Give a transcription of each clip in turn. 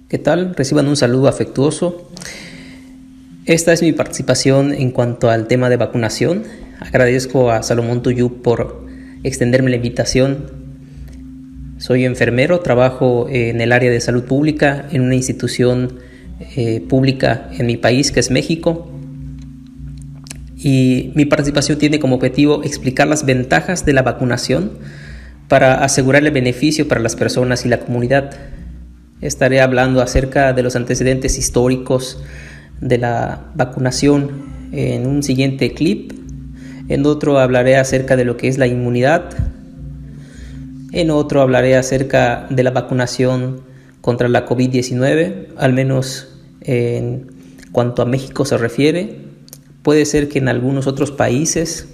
¿Qué tal? Reciban un saludo afectuoso. Esta es mi participación en cuanto al tema de vacunación. Agradezco a Salomón Tuyú por extenderme la invitación. Soy enfermero, trabajo en el área de salud pública en una institución pública en mi país, que es México. Y mi participación tiene como objetivo explicar las ventajas de la vacunación para asegurarle beneficio para las personas y la comunidad. Estaré hablando acerca de los antecedentes históricos de la vacunación en un siguiente clip. En otro hablaré acerca de lo que es la inmunidad. En otro hablaré acerca de la vacunación contra la COVID-19, al menos en cuanto a México se refiere. Puede ser que en algunos otros países,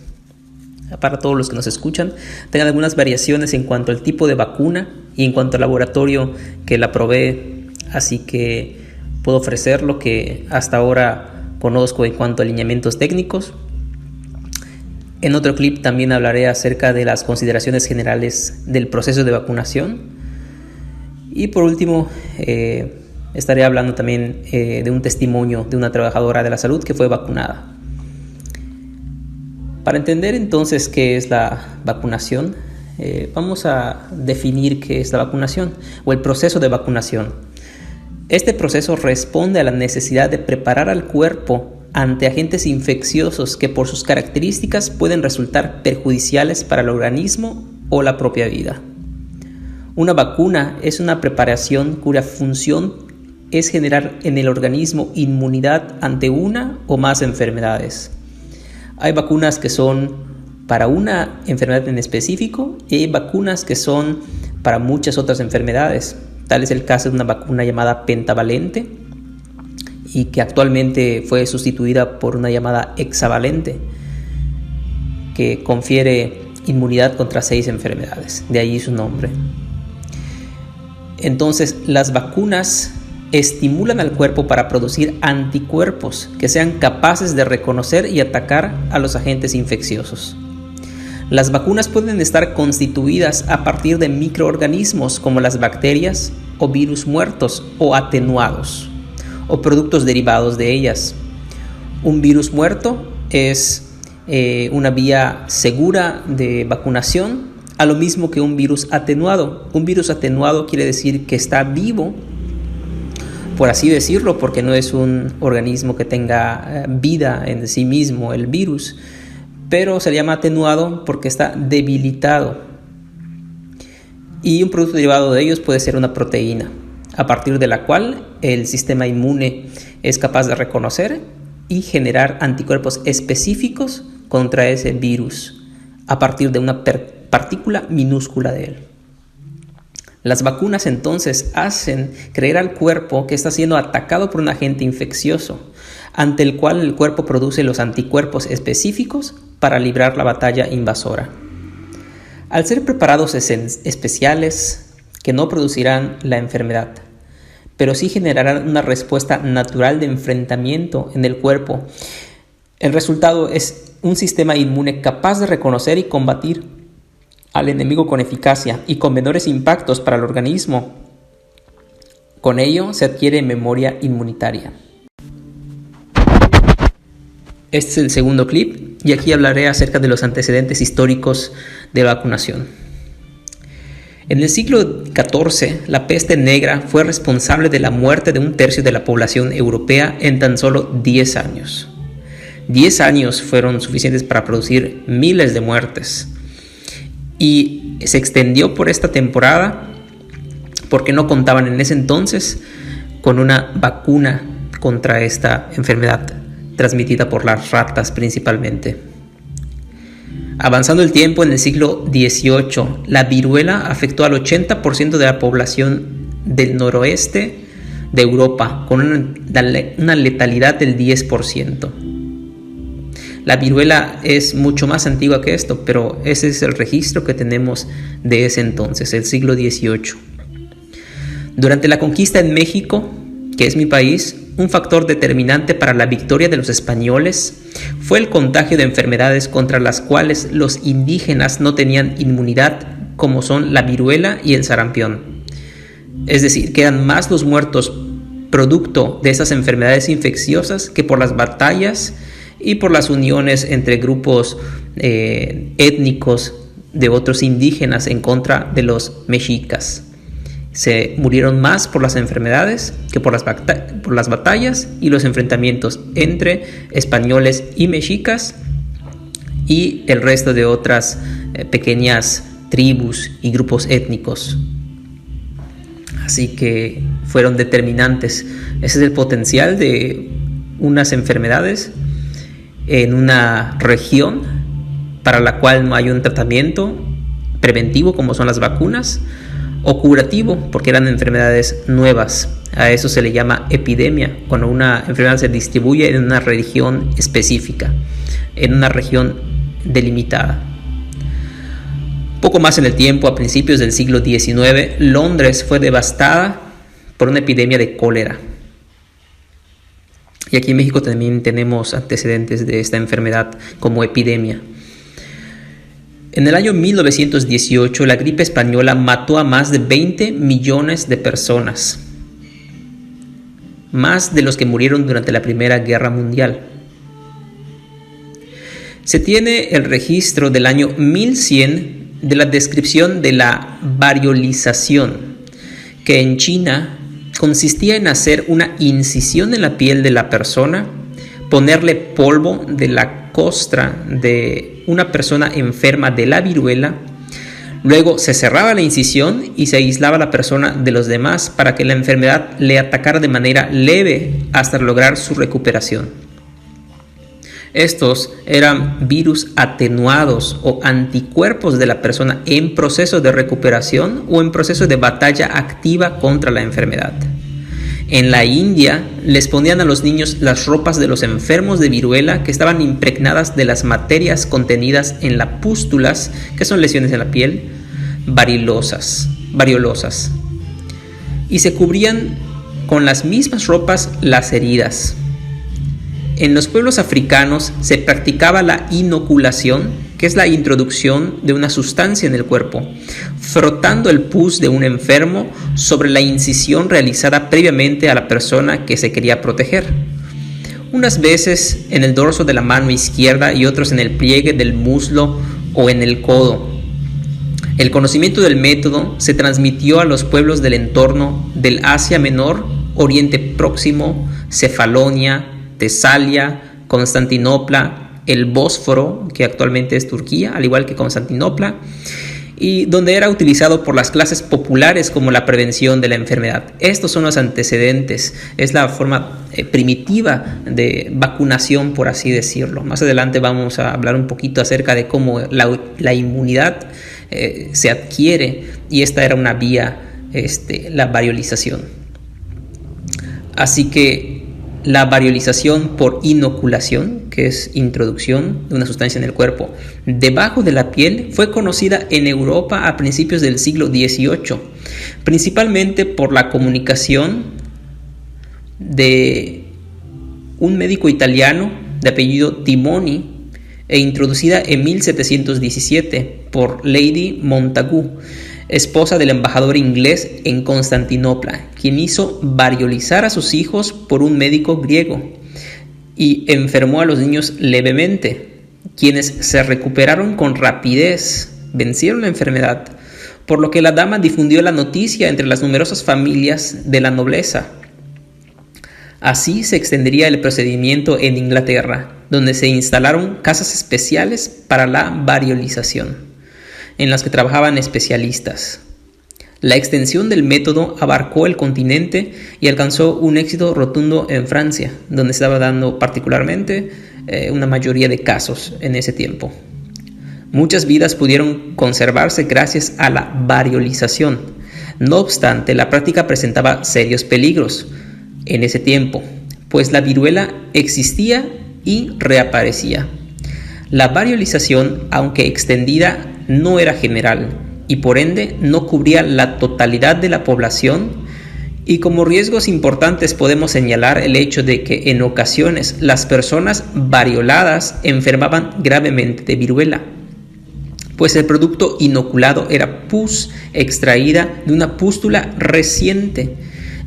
para todos los que nos escuchan, tengan algunas variaciones en cuanto al tipo de vacuna y en cuanto al laboratorio que la provee, así que puedo ofrecer lo que hasta ahora conozco en cuanto a lineamientos técnicos. En otro clip también hablaré acerca de las consideraciones generales del proceso de vacunación. Y por último, estaré hablando también de un testimonio de una trabajadora de la salud que fue vacunada. Para entender entonces qué es la vacunación, vamos a definir qué es la vacunación o el proceso de vacunación. Este proceso responde a la necesidad de preparar al cuerpo ante agentes infecciosos que por sus características pueden resultar perjudiciales para el organismo o la propia vida. Una vacuna es una preparación cuya función es generar en el organismo inmunidad ante una o más enfermedades. Hay vacunas que son para una enfermedad en específico y hay vacunas que son para muchas otras enfermedades. Tal es el caso de una vacuna llamada pentavalente y que actualmente fue sustituida por una llamada hexavalente que confiere inmunidad contra 6 enfermedades, de ahí su nombre. Entonces, las vacunas estimulan al cuerpo para producir anticuerpos que sean capaces de reconocer y atacar a los agentes infecciosos. Las vacunas pueden estar constituidas a partir de microorganismos como las bacterias o virus muertos o atenuados o productos derivados de ellas. Un virus muerto es una vía segura de vacunación, a lo mismo que un virus atenuado. Un virus atenuado quiere decir que está vivo, por así decirlo, porque no es un organismo que tenga vida en sí mismo, el virus, pero se llama atenuado porque está debilitado. Y un producto derivado de ellos puede ser una proteína, a partir de la cual el sistema inmune es capaz de reconocer y generar anticuerpos específicos contra ese virus, a partir de una partícula minúscula de él. Las vacunas entonces hacen creer al cuerpo que está siendo atacado por un agente infeccioso, ante el cual el cuerpo produce los anticuerpos específicos para librar la batalla invasora. Al ser preparados especiales que no producirán la enfermedad, pero sí generarán una respuesta natural de enfrentamiento en el cuerpo, el resultado es un sistema inmune capaz de reconocer y combatir al enemigo con eficacia y con menores impactos para el organismo. Con ello se adquiere memoria inmunitaria. Este es el segundo clip y aquí hablaré acerca de los antecedentes históricos de vacunación. En el siglo XIV, la peste negra fue responsable de la muerte de 1/3 de la población europea en tan solo 10 años. 10 años fueron suficientes para producir miles de muertes. Y se extendió por esta temporada porque no contaban en ese entonces con una vacuna contra esta enfermedad transmitida por las ratas principalmente. Avanzando el tiempo, en el siglo XVIII, la viruela afectó al 80% de la población del noroeste de Europa, con una letalidad del 10%. La viruela es mucho más antigua que esto, pero ese es el registro que tenemos de ese entonces, el siglo XVIII. Durante la conquista en México, que es mi país, un factor determinante para la victoria de los españoles fue el contagio de enfermedades contra las cuales los indígenas no tenían inmunidad, como son la viruela y el sarampión. Es decir, que eran más los muertos producto de esas enfermedades infecciosas que por las batallas y por las uniones entre grupos étnicos de otros indígenas en contra de los mexicas. Se murieron más por las enfermedades que por las batallas y los enfrentamientos entre españoles y mexicas y el resto de otras pequeñas tribus y grupos étnicos. Así que fueron determinantes. Ese es el potencial de unas enfermedades en una región para la cual no hay un tratamiento preventivo como son las vacunas, o curativo porque eran enfermedades nuevas. A eso se le llama epidemia, cuando una enfermedad se distribuye en una región específica, en una región delimitada. Poco más en el tiempo, a principios del siglo XIX, Londres fue devastada por una epidemia de cólera. Y aquí en México también tenemos antecedentes de esta enfermedad como epidemia. En el año 1918, la gripe española mató a más de 20 millones de personas, más de los que murieron durante la Primera Guerra Mundial. Se tiene el registro del año 1100 de la descripción de la variolización, que en China consistía en hacer una incisión en la piel de la persona, ponerle polvo de la costra de una persona enferma de la viruela, luego se cerraba la incisión y se aislaba a la persona de los demás para que la enfermedad le atacara de manera leve hasta lograr su recuperación. Estos eran virus atenuados o anticuerpos de la persona en proceso de recuperación o en proceso de batalla activa contra la enfermedad. En la India les ponían a los niños las ropas de los enfermos de viruela que estaban impregnadas de las materias contenidas en las pústulas, que son lesiones en la piel, variolosas, y se cubrían con las mismas ropas las heridas. En los pueblos africanos se practicaba la inoculación, que es la introducción de una sustancia en el cuerpo, frotando el pus de un enfermo sobre la incisión realizada previamente a la persona que se quería proteger. Unas veces en el dorso de la mano izquierda y otros en el pliegue del muslo o en el codo. El conocimiento del método se transmitió a los pueblos del entorno del Asia Menor, Oriente Próximo, Cefalonia, Tesalia, Constantinopla, el Bósforo, que actualmente es Turquía, al igual que Constantinopla, y donde era utilizado por las clases populares como la prevención de la enfermedad. Estos son los antecedentes, es la forma primitiva de vacunación, por así decirlo. Más adelante vamos a hablar un poquito acerca de cómo la inmunidad se adquiere, y esta era una vía, la variolización. Así que la variolización por inoculación, que es introducción de una sustancia en el cuerpo debajo de la piel, fue conocida en Europa a principios del siglo XVIII, principalmente por la comunicación de un médico italiano de apellido Timoni e introducida en 1717 por Lady Montagu, esposa del embajador inglés en Constantinopla, quien hizo variolizar a sus hijos por un médico griego y enfermó a los niños levemente, quienes se recuperaron con rapidez, vencieron la enfermedad, por lo que la dama difundió la noticia entre las numerosas familias de la nobleza. Así se extendería el procedimiento en Inglaterra, donde se instalaron casas especiales para la variolización, en las que trabajaban especialistas. La extensión del método abarcó el continente y alcanzó un éxito rotundo en Francia, donde se estaba dando particularmente una mayoría de casos en ese tiempo. Muchas vidas pudieron conservarse gracias a la variolización. No obstante, la práctica presentaba serios peligros en ese tiempo, pues la viruela existía y reaparecía. La variolización, aunque extendida, no era general y por ende no cubría la totalidad de la población, y como riesgos importantes podemos señalar el hecho de que en ocasiones las personas varioladas enfermaban gravemente de viruela. pues el producto inoculado era pus extraída de una pústula reciente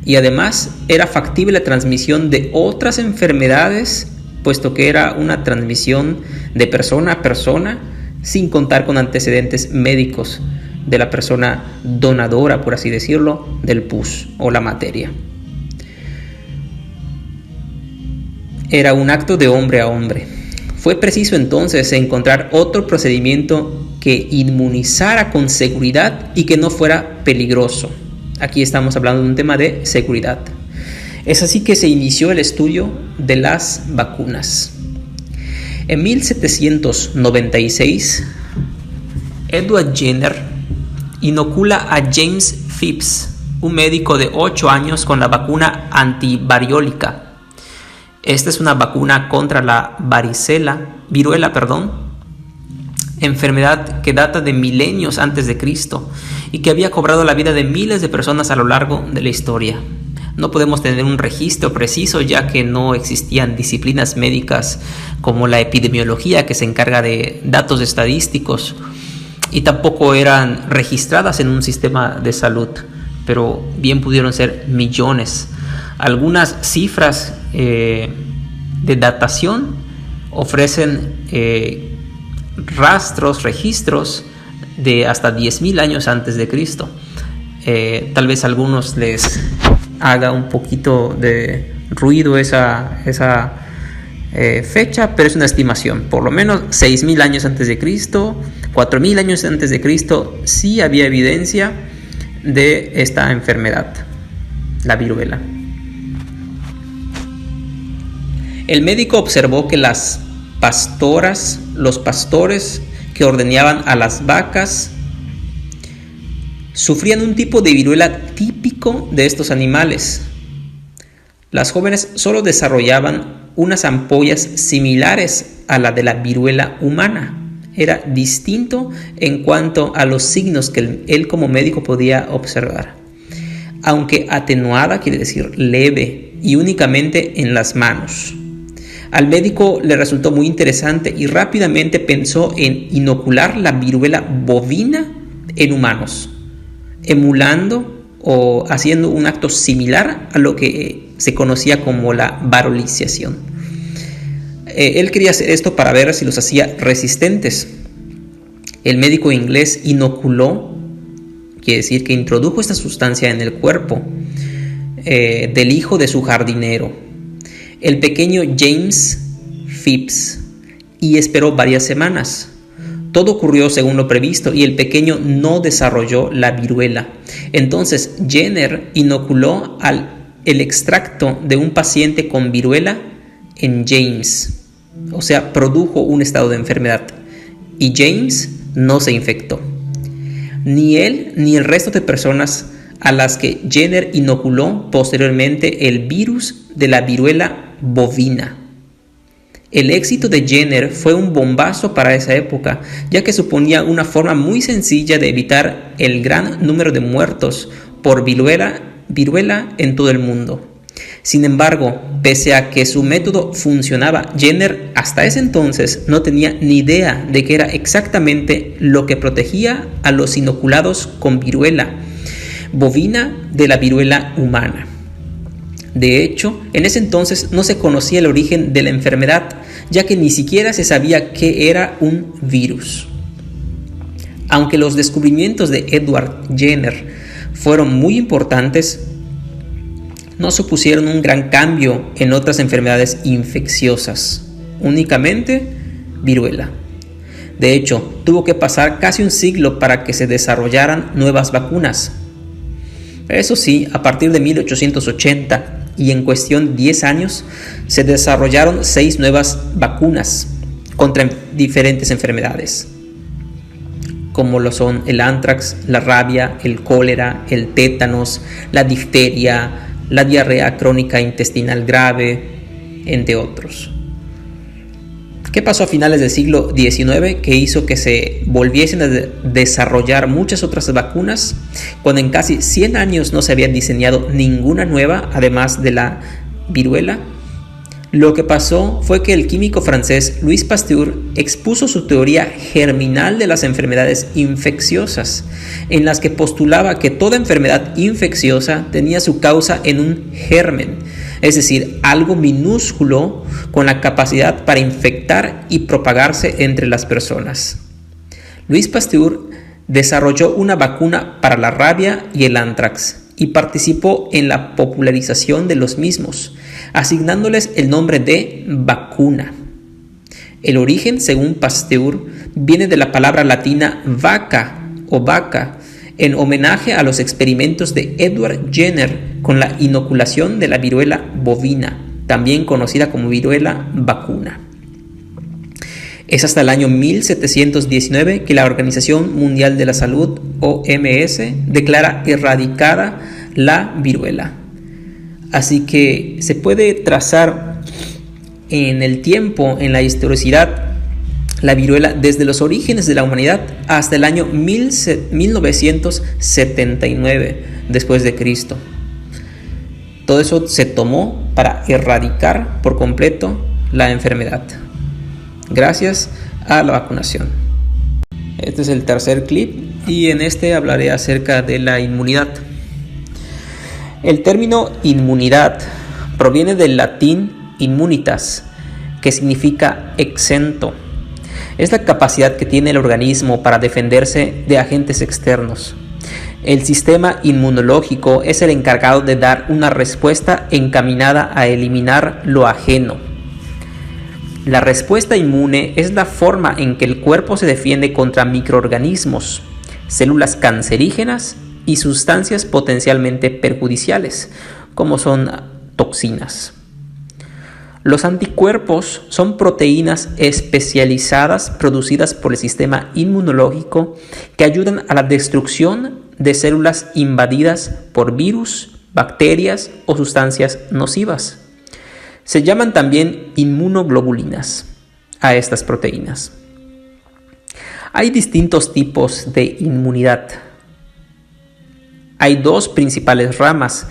y además era factible la transmisión de otras enfermedades, puesto que era una transmisión de persona a persona sin contar con antecedentes médicos de la persona donadora, por así decirlo, del pus o la materia. Era un acto de hombre a hombre. Fue preciso entonces encontrar otro procedimiento que inmunizara con seguridad y que no fuera peligroso. Aquí estamos hablando de un tema de seguridad. Es así que se inició el estudio de las vacunas. En 1796, Edward Jenner inocula a James Phipps, un médico de 8 años, con la vacuna antivariólica. Esta es una vacuna contra la viruela, enfermedad que data de milenios antes de Cristo y que había cobrado la vida de miles de personas a lo largo de la historia. No podemos tener un registro preciso, ya que no existían disciplinas médicas como la epidemiología, que se encarga de datos estadísticos, y tampoco eran registradas en un sistema de salud, pero bien pudieron ser millones. Algunas cifras de datación ofrecen registros de hasta 10.000 años antes de Cristo. Tal vez a algunos les haga un poquito de ruido esa fecha, pero es una estimación. Por lo menos 6.000 años antes de Cristo, 4.000 años antes de Cristo, sí había evidencia de esta enfermedad, la viruela. El médico observó que los pastores que ordeñaban a las vacas, sufrían un tipo de viruela típico de estos animales. Las jóvenes solo desarrollaban unas ampollas similares a la de la viruela humana. Era distinto en cuanto a los signos que él como médico podía observar, aunque atenuada, quiere decir leve, y únicamente en las manos. Al médico le resultó muy interesante y rápidamente pensó en inocular la viruela bovina en humanos, emulando o haciendo un acto similar a lo que se conocía como la varoliciación. Él quería hacer esto para ver si los hacía resistentes. El médico inglés inoculó, quiere decir que introdujo esta sustancia en el cuerpo del hijo de su jardinero, el pequeño James Phipps, y esperó varias semanas. Todo ocurrió según lo previsto y el pequeño no desarrolló la viruela. Entonces Jenner inoculó el extracto de un paciente con viruela en James, o sea, produjo un estado de enfermedad, y James no se infectó. Ni él ni el resto de personas a las que Jenner inoculó posteriormente el virus de la viruela bovina. El éxito de Jenner fue un bombazo para esa época, ya que suponía una forma muy sencilla de evitar el gran número de muertos por viruela en todo el mundo. Sin embargo, pese a que su método funcionaba, Jenner hasta ese entonces no tenía ni idea de qué era exactamente lo que protegía a los inoculados con viruela bovina de la viruela humana. De hecho, en ese entonces no se conocía el origen de la enfermedad, ya que ni siquiera se sabía qué era un virus. Aunque los descubrimientos de Edward Jenner fueron muy importantes, no supusieron un gran cambio en otras enfermedades infecciosas, únicamente viruela. De hecho, tuvo que pasar casi un siglo para que se desarrollaran nuevas vacunas. Eso sí, a partir de 1880 y en cuestión de 10 años, se desarrollaron 6 nuevas vacunas contra diferentes enfermedades, como lo son el anthrax, la rabia, el cólera, el tétanos, la difteria, la diarrea crónica intestinal grave, entre otros. ¿Qué pasó a finales del siglo XIX que hizo que se volviesen a desarrollar muchas otras vacunas cuando en casi 100 años no se había diseñado ninguna nueva, además de la viruela? Lo que pasó fue que el químico francés Louis Pasteur expuso su teoría germinal de las enfermedades infecciosas, en las que postulaba que toda enfermedad infecciosa tenía su causa en un germen, es decir, algo minúsculo con la capacidad para infectar y propagarse entre las personas. Louis Pasteur desarrolló una vacuna para la rabia y el anthrax y participó en la popularización de los mismos, asignándoles el nombre de vacuna. El origen, según Pasteur, viene de la palabra latina vaca o vaca, en homenaje a los experimentos de Edward Jenner con la inoculación de la viruela bovina, también conocida como viruela vacuna. Es hasta el año 1719 que la Organización Mundial de la Salud, OMS, declara erradicada la viruela. Así que se puede trazar en el tiempo, en la historicidad, la viruela desde los orígenes de la humanidad hasta el año 1979 después de Cristo. Todo eso se tomó para erradicar por completo la enfermedad, gracias a la vacunación. Este es el tercer clip y en este hablaré acerca de la inmunidad. El término inmunidad proviene del latín immunitas, que significa exento. Es la capacidad que tiene el organismo para defenderse de agentes externos. El sistema inmunológico es el encargado de dar una respuesta encaminada a eliminar lo ajeno. La respuesta inmune es la forma en que el cuerpo se defiende contra microorganismos, células cancerígenas y sustancias potencialmente perjudiciales, como son toxinas. Los anticuerpos son proteínas especializadas producidas por el sistema inmunológico que ayudan a la destrucción de células invadidas por virus, bacterias o sustancias nocivas. Se llaman también inmunoglobulinas a estas proteínas. Hay distintos tipos de inmunidad. Hay dos principales ramas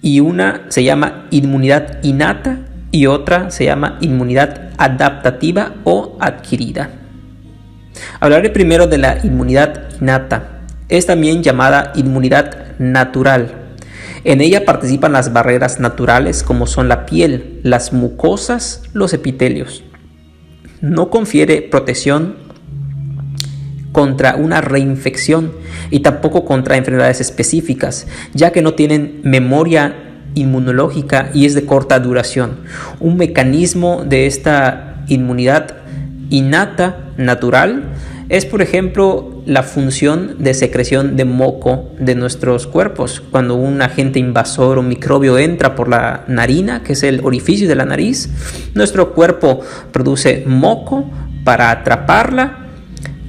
y una se llama inmunidad innata y otra se llama inmunidad adaptativa o adquirida. Hablaré primero de la inmunidad innata. Es también llamada inmunidad natural. En ella participan las barreras naturales como son la piel, las mucosas, los epitelios. No confiere protección contra una reinfección y tampoco contra enfermedades específicas, ya que no tienen memoria inmunológica y es de corta duración. Un mecanismo de esta inmunidad innata natural es, por ejemplo, la función de secreción de moco de nuestros cuerpos. Cuando un agente invasor o microbio entra por la narina, que es el orificio de la nariz, nuestro cuerpo produce moco para atraparla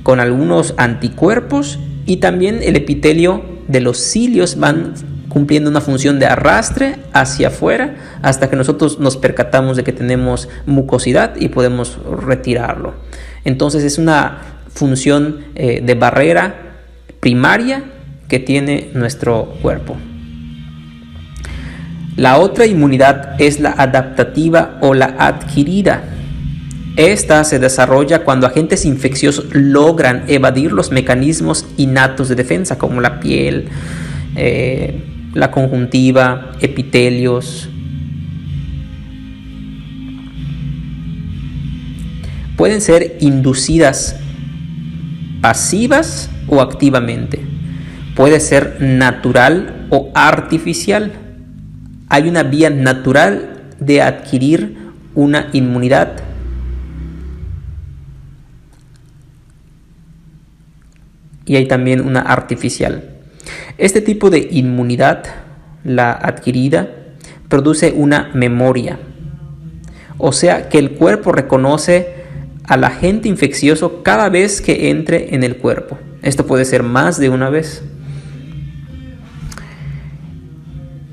con algunos anticuerpos, y también el epitelio de los cilios van cumpliendo una función de arrastre hacia afuera hasta que nosotros nos percatamos de que tenemos mucosidad y podemos retirarlo. Entonces es una función de barrera primaria que tiene nuestro cuerpo. La otra inmunidad es la adaptativa o la adquirida. Esta se desarrolla cuando agentes infecciosos logran evadir los mecanismos innatos de defensa, como la piel, la conjuntiva, epitelios. Pueden ser inducidas pasivas o activamente. Puede ser natural o artificial. Hay una vía natural de adquirir una inmunidad y hay también una artificial. Este tipo de inmunidad, la adquirida, produce una memoria. O sea que el cuerpo reconoce al agente infeccioso cada vez que entre en el cuerpo. Esto puede ser más de una vez.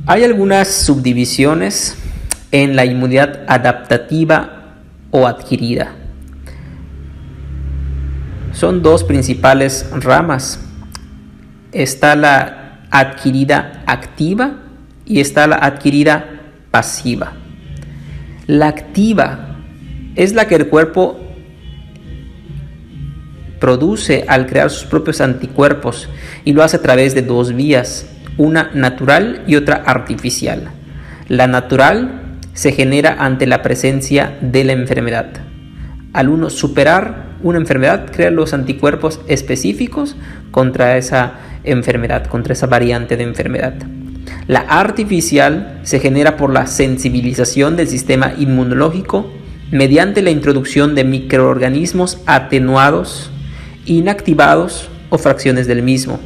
Hay algunas subdivisiones en la inmunidad adaptativa o adquirida. Son dos principales ramas. Está la adquirida activa y está la adquirida pasiva. La activa es la que el cuerpo produce al crear sus propios anticuerpos y lo hace a través de dos vías, una natural y otra artificial. La natural se genera ante la presencia de la enfermedad. Al uno superar una enfermedad, crea los anticuerpos específicos contra esa enfermedad, contra esa variante de enfermedad. La artificial se genera por la sensibilización del sistema inmunológico mediante la introducción de microorganismos atenuados, inactivados o fracciones del mismo.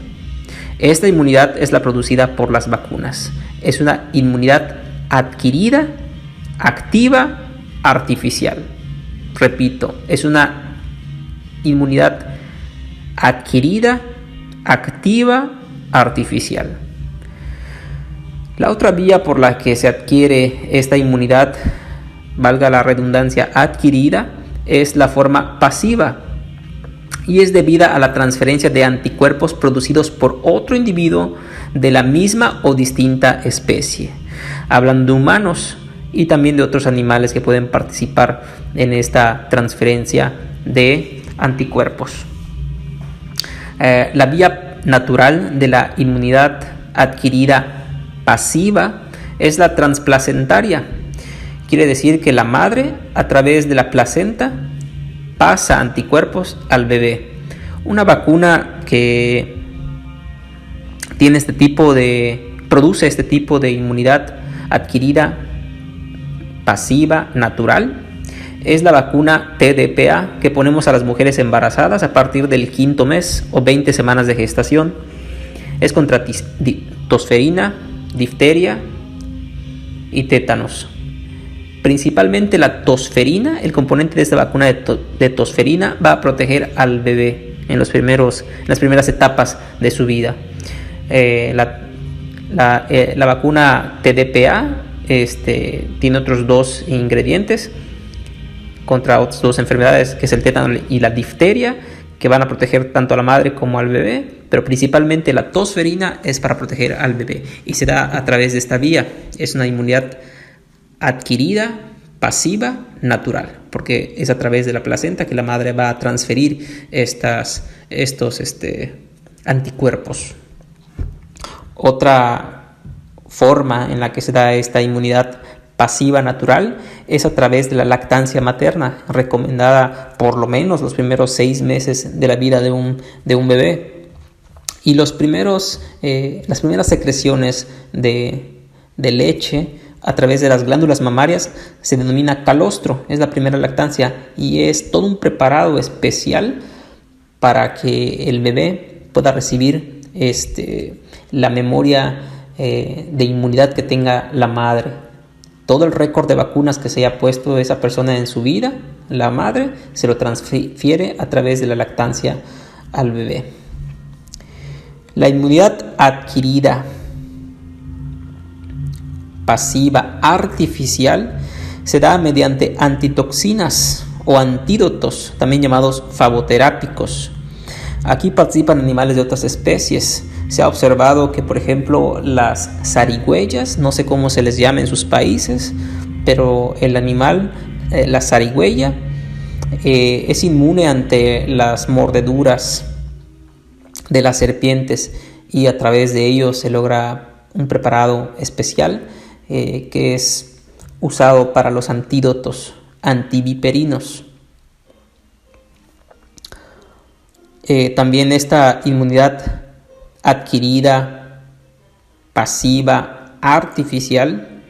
Esta inmunidad es la producida por las vacunas. Es una inmunidad adquirida, activa, artificial. Repito, es una inmunidad adquirida, activa, artificial. La otra vía por la que se adquiere esta inmunidad, valga la redundancia, adquirida, es la forma pasiva y es debida a la transferencia de anticuerpos producidos por otro individuo de la misma o distinta especie. Hablan de humanos y también de otros animales que pueden participar en esta transferencia de anticuerpos. La vía natural de la inmunidad adquirida pasiva es la transplacentaria. Quiere decir que la madre, a través de la placenta, pasa anticuerpos al bebé. Una vacuna que tiene produce este tipo de inmunidad adquirida pasiva natural es la vacuna TDPA que ponemos a las mujeres embarazadas a partir del 5º mes o 20 semanas de gestación. Es contra tosferina, difteria y tétanos. Principalmente la tosferina, el componente de esta vacuna de tosferina va a proteger al bebé en las primeras etapas de su vida. La vacuna TDPA tiene otros dos ingredientes contra otras dos enfermedades, que es el tétano y la difteria, que van a proteger tanto a la madre como al bebé, pero principalmente la tosferina es para proteger al bebé y se da a través de esta vía. Es una inmunidad adquirida, pasiva, natural, porque es a través de la placenta que la madre va a transferir estos anticuerpos. Otra forma en la que se da esta inmunidad pasiva natural es a través de la lactancia materna, recomendada por lo menos los primeros 6 meses de la vida de un bebé. Y las primeras secreciones de leche a través de las glándulas mamarias se denomina calostro, es la primera lactancia y es todo un preparado especial para que el bebé pueda recibir la memoria de inmunidad que tenga la madre. Todo el récord de vacunas que se haya puesto esa persona en su vida, la madre se lo transfiere a través de la lactancia al bebé. La inmunidad adquirida pasiva artificial se da mediante antitoxinas o antídotos, también llamados favoterápicos. Aquí participan animales de otras especies. Se ha observado que, por ejemplo, las zarigüeyas, no sé cómo se les llama en sus países, pero el animal, la zarigüeya, es inmune ante las mordeduras de las serpientes y a través de ello se logra un preparado especial que es usado para los antídotos antiviperinos. También esta inmunidad adquirida, pasiva, artificial,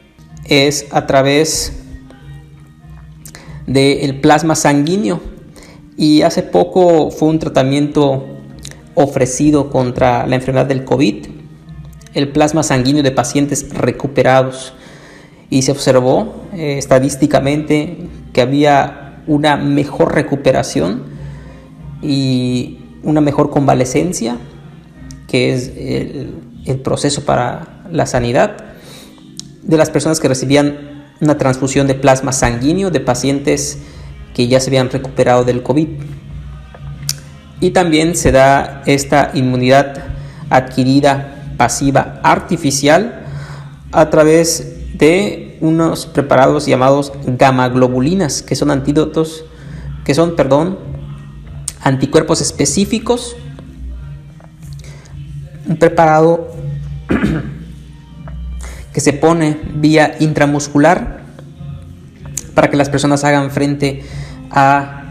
es a través del plasma sanguíneo. Y hace poco fue un tratamiento ofrecido contra la enfermedad del COVID, el plasma sanguíneo de pacientes recuperados. Y se observó estadísticamente que había una mejor recuperación y una mejor convalecencia, que es el proceso para la sanidad, de las personas que recibían una transfusión de plasma sanguíneo de pacientes que ya se habían recuperado del COVID. Y también se da esta inmunidad adquirida pasiva artificial a través de unos preparados llamados gamaglobulinas, que son anticuerpos específicos. Un preparado que se pone vía intramuscular para que las personas hagan frente a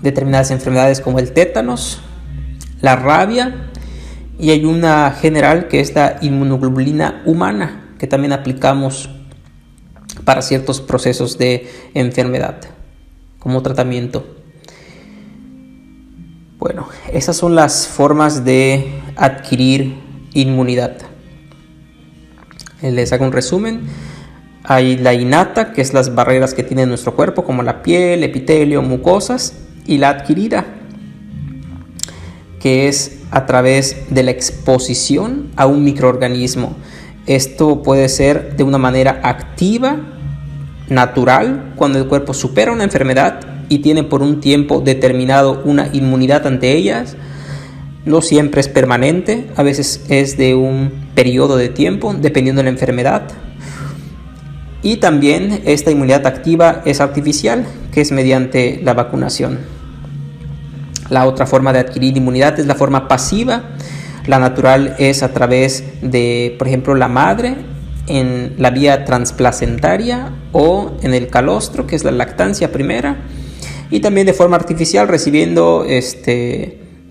determinadas enfermedades como el tétanos, la rabia, y hay una general que es la inmunoglobulina humana, que también aplicamos para ciertos procesos de enfermedad como tratamiento. Bueno, esas son las formas de adquirir inmunidad. Les hago un resumen. Hay la innata, que es las barreras que tiene nuestro cuerpo, como la piel, epitelio, mucosas, y la adquirida, que es a través de la exposición a un microorganismo. Esto puede ser de una manera activa, natural, cuando el cuerpo supera una enfermedad y tiene por un tiempo determinado una inmunidad ante ellas. No siempre es permanente, a veces es de un periodo de tiempo, dependiendo de la enfermedad. Y también esta inmunidad activa es artificial, que es mediante la vacunación. La otra forma de adquirir inmunidad es la forma pasiva. La natural es a través de, por ejemplo, la madre en la vía transplacentaria o en el calostro, que es la lactancia primera, y también de forma artificial recibiendo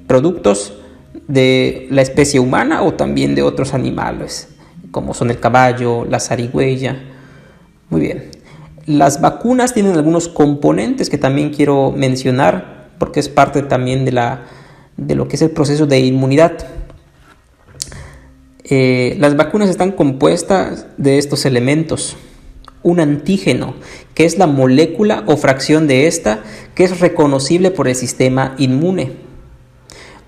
productos de la especie humana o también de otros animales, como son el caballo, la zarigüeya. Muy bien. Las vacunas tienen algunos componentes que también quiero mencionar, porque es parte también de lo que es el proceso de inmunidad. Las vacunas están compuestas de estos elementos. Un antígeno, que es la molécula o fracción de esta que es reconocible por el sistema inmune.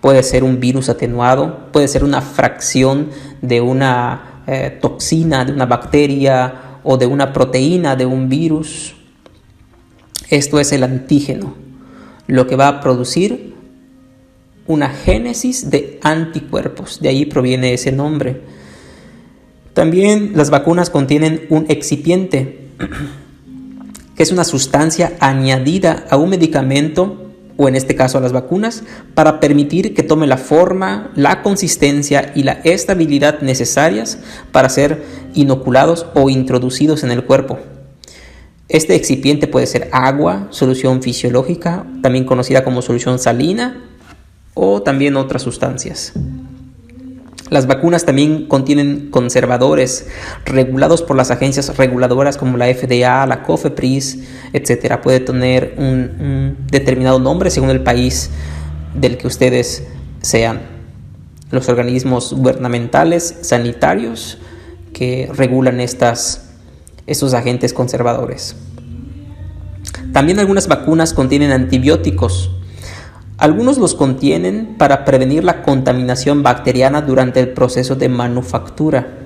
Puede ser un virus atenuado, puede ser una fracción de una toxina, de una bacteria o de una proteína de un virus. Esto es el antígeno, lo que va a producir una génesis de anticuerpos. De ahí proviene ese nombre. También las vacunas contienen un excipiente, que es una sustancia añadida a un medicamento, o en este caso a las vacunas, para permitir que tome la forma, la consistencia y la estabilidad necesarias para ser inoculados o introducidos en el cuerpo. Este excipiente puede ser agua, solución fisiológica, también conocida como solución salina, o también otras sustancias. Las vacunas también contienen conservadores regulados por las agencias reguladoras como la FDA, la COFEPRIS, etc. Puede tener un determinado nombre según el país del que ustedes sean. Los organismos gubernamentales sanitarios que regulan estos agentes conservadores. También algunas vacunas contienen antibióticos. Algunos los contienen para prevenir la contaminación bacteriana durante el proceso de manufactura.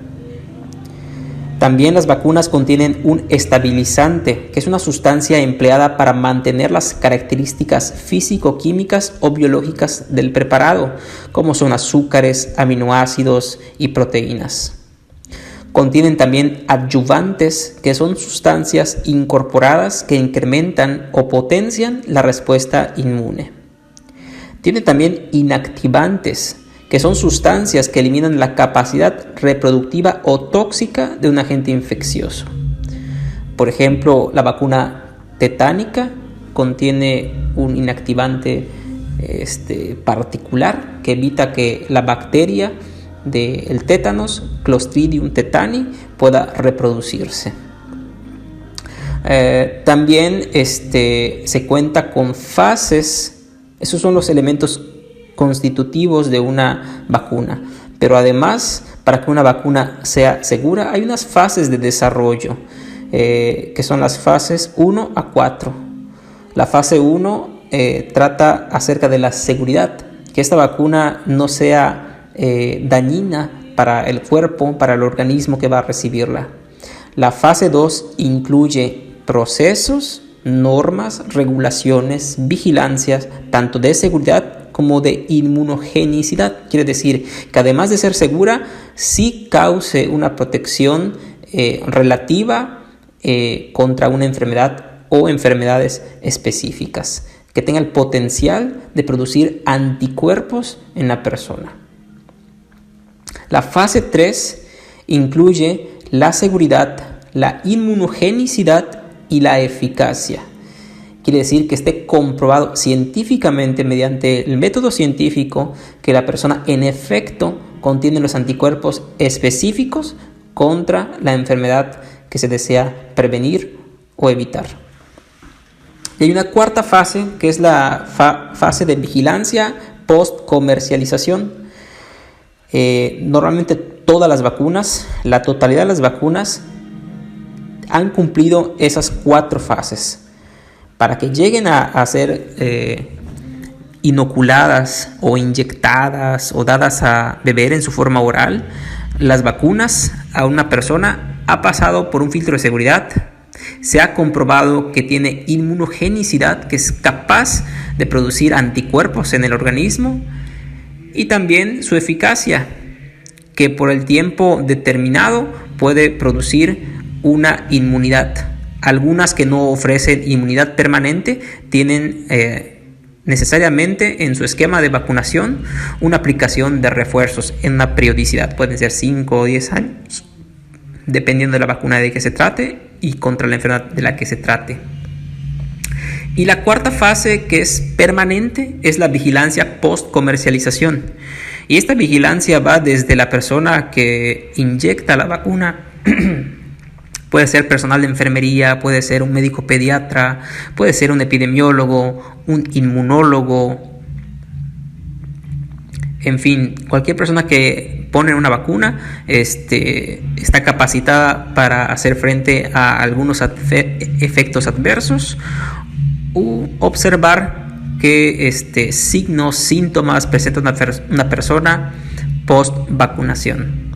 También las vacunas contienen un estabilizante, que es una sustancia empleada para mantener las características físico-químicas o biológicas del preparado, como son azúcares, aminoácidos y proteínas. Contienen también adyuvantes, que son sustancias incorporadas que incrementan o potencian la respuesta inmune. Tiene también inactivantes, que son sustancias que eliminan la capacidad reproductiva o tóxica de un agente infeccioso. Por ejemplo, la vacuna tetánica contiene un inactivante particular que evita que la bacteria del tétanos, Clostridium tetani, pueda reproducirse. También se cuenta con fases. Esos son los elementos constitutivos de una vacuna. Pero además, para que una vacuna sea segura, hay unas fases de desarrollo, que son las fases 1 a 4. La fase 1 trata acerca de la seguridad, que esta vacuna no sea dañina para el cuerpo, para el organismo que va a recibirla. La fase 2 incluye procesos, normas, regulaciones, vigilancias, tanto de seguridad como de inmunogenicidad. Quiere decir que además de ser segura, sí cause una protección relativa contra una enfermedad o enfermedades específicas, que tenga el potencial de producir anticuerpos en la persona. La fase 3 incluye la seguridad, la inmunogenicidad y la eficacia. Quiere decir que esté comprobado científicamente, mediante el método científico, que la persona en efecto contiene los anticuerpos específicos contra la enfermedad que se desea prevenir o evitar. Y hay una cuarta fase, que es la fase de vigilancia post-comercialización. Normalmente todas las vacunas, la totalidad de las vacunas, han cumplido esas 4 fases. Para que lleguen a ser inoculadas o inyectadas o dadas a beber en su forma oral, las vacunas a una persona ha pasado por un filtro de seguridad. Se ha comprobado que tiene inmunogenicidad, que es capaz de producir anticuerpos en el organismo, y también su eficacia, que por el tiempo determinado puede producir una inmunidad. Algunas que no ofrecen inmunidad permanente tienen necesariamente en su esquema de vacunación una aplicación de refuerzos en una periodicidad. Pueden ser 5 o 10 años, dependiendo de la vacuna de que se trate y contra la enfermedad de la que se trate. Y la cuarta fase, que es permanente, es la vigilancia post-comercialización. Y esta vigilancia va desde la persona que inyecta la vacuna, puede ser personal de enfermería, puede ser un médico pediatra, puede ser un epidemiólogo, un inmunólogo, en fin, cualquier persona que pone una vacuna está capacitada para hacer frente a algunos efectos adversos u observar qué signos, síntomas presenta una persona post vacunación.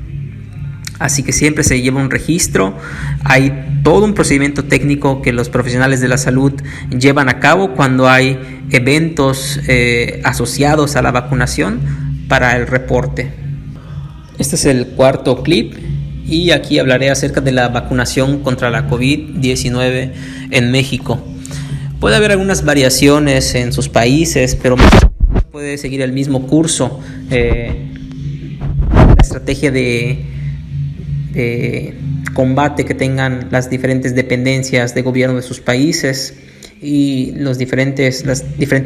Así que siempre se lleva un registro, hay todo un procedimiento técnico que los profesionales de la salud llevan a cabo cuando hay eventos asociados a la vacunación para el reporte. Este es el cuarto clip y aquí hablaré acerca de la vacunación contra la COVID-19 en México. Puede haber algunas variaciones en sus países, pero puede seguir el mismo curso. La estrategia de combate que tengan las diferentes dependencias de gobierno de sus países y las diferentes